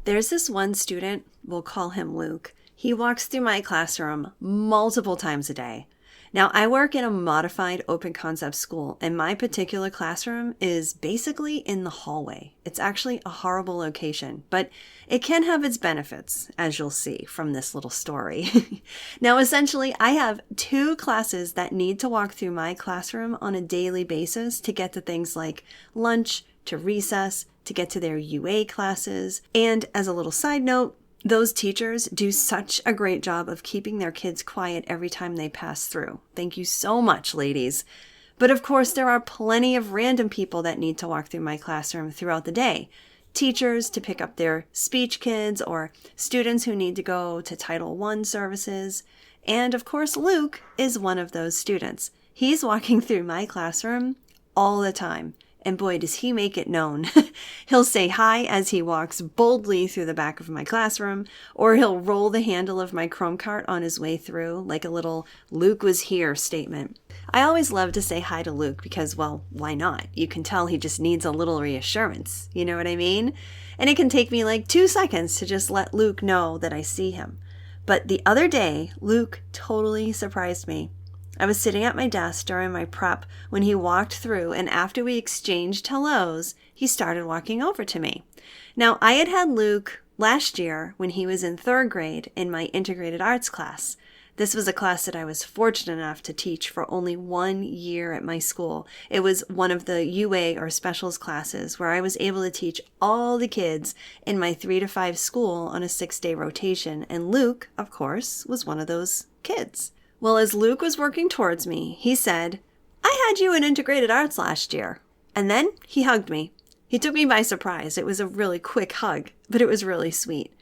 There's this one student, we'll call him Luke. He walks through my classroom multiple times a day. Now, I work in a modified open concept school, and my particular classroom is basically in the hallway. It's actually a horrible location, but it can have its benefits, as you'll see from this little story. Now, essentially, I have 2 classes that need to walk through my classroom on a daily basis to get to things like lunch, to recess, to get to their UA classes. And as a little side note, those teachers do such a great job of keeping their kids quiet every time they pass through. Thank you so much, ladies. But of course, there are plenty of random people that need to walk through my classroom throughout the day. Teachers to pick up their speech kids, or students who need to go to Title I services. And of course, Luke is one of those students. He's walking through my classroom all the time. And boy, does he make it known. He'll say hi as he walks boldly through the back of my classroom, or he'll roll the handle of my Chrome cart on his way through, like a little Luke was here statement. I always love to say hi to Luke because, well, why not? You can tell he just needs a little reassurance. You know what I mean? And it can take me like 2 seconds to just let Luke know that I see him. But the other day, Luke totally surprised me. I was sitting at my desk during my prep when he walked through, and after we exchanged hellos, he started walking over to me. Now, I had Luke last year when he was in 3rd grade in my integrated arts class. This was a class that I was fortunate enough to teach for only 1 year at my school. It was one of the UA or specials classes where I was able to teach all the kids in my 3 to 5 school on a 6-day rotation, and Luke, of course, was one of those kids. Well, as Luke was working towards me, he said, "I had you in integrated arts last year." And then he hugged me. He took me by surprise. It was a really quick hug, but it was really sweet.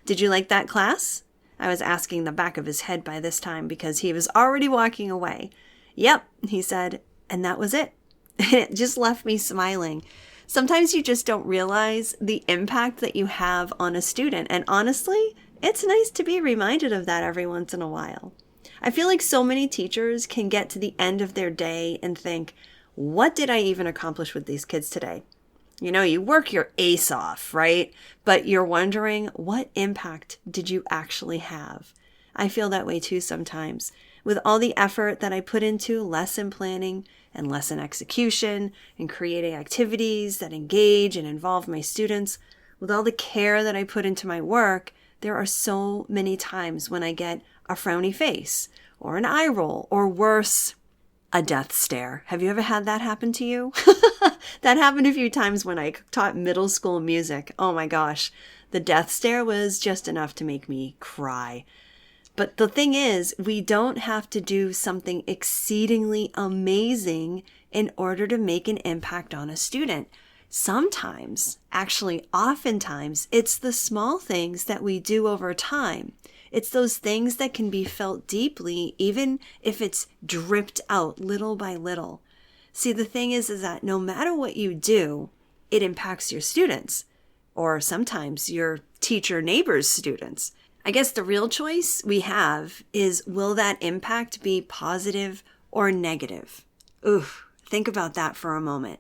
"Did you like that class?" I was asking the back of his head by this time because he was already walking away. "Yep," he said, and that was it. It just left me smiling. Sometimes you just don't realize the impact that you have on a student. And honestly, it's nice to be reminded of that every once in a while. I feel like so many teachers can get to the end of their day and think, what did I even accomplish with these kids today? You know, you work your ace off, right? But you're wondering, what impact did you actually have? I feel that way too sometimes. With all the effort that I put into lesson planning and lesson execution and creating activities that engage and involve my students, with all the care that I put into my work, there are so many times when I get a frowny face, or an eye roll, or worse, a death stare. Have you ever had that happen to you? That happened a few times when I taught middle school music. Oh my gosh, the death stare was just enough to make me cry. But the thing is, we don't have to do something exceedingly amazing in order to make an impact on a student. Sometimes, actually oftentimes, it's the small things that we do over time. It's those things that can be felt deeply, even if it's dripped out little by little. See, the thing is that no matter what you do, it impacts your students, or sometimes your teacher neighbor's students. I guess the real choice we have is, will that impact be positive or negative? Oof, think about that for a moment.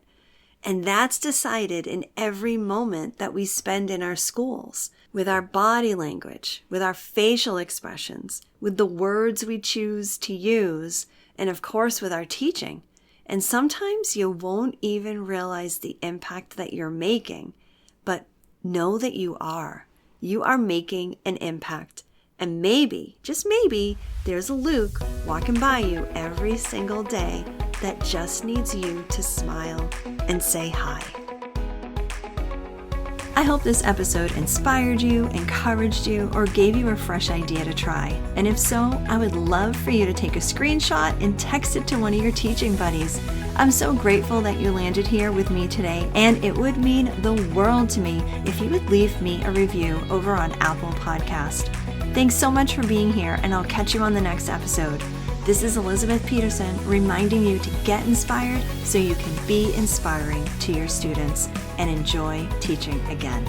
And that's decided in every moment that we spend in our schools, with our body language, with our facial expressions, with the words we choose to use, and of course with our teaching. And sometimes you won't even realize the impact that you're making, but know that you are. You are making an impact. And maybe, just maybe, there's a Luke walking by you every single day that just needs you to smile and say hi. I hope this episode inspired you, encouraged you, or gave you a fresh idea to try. And if so, I would love for you to take a screenshot and text it to one of your teaching buddies. I'm so grateful that you landed here with me today, and it would mean the world to me if you would leave me a review over on Apple Podcast. Thanks so much for being here, and I'll catch you on the next episode. This is Elizabeth Peterson reminding you to get inspired so you can be inspiring to your students and enjoy teaching again.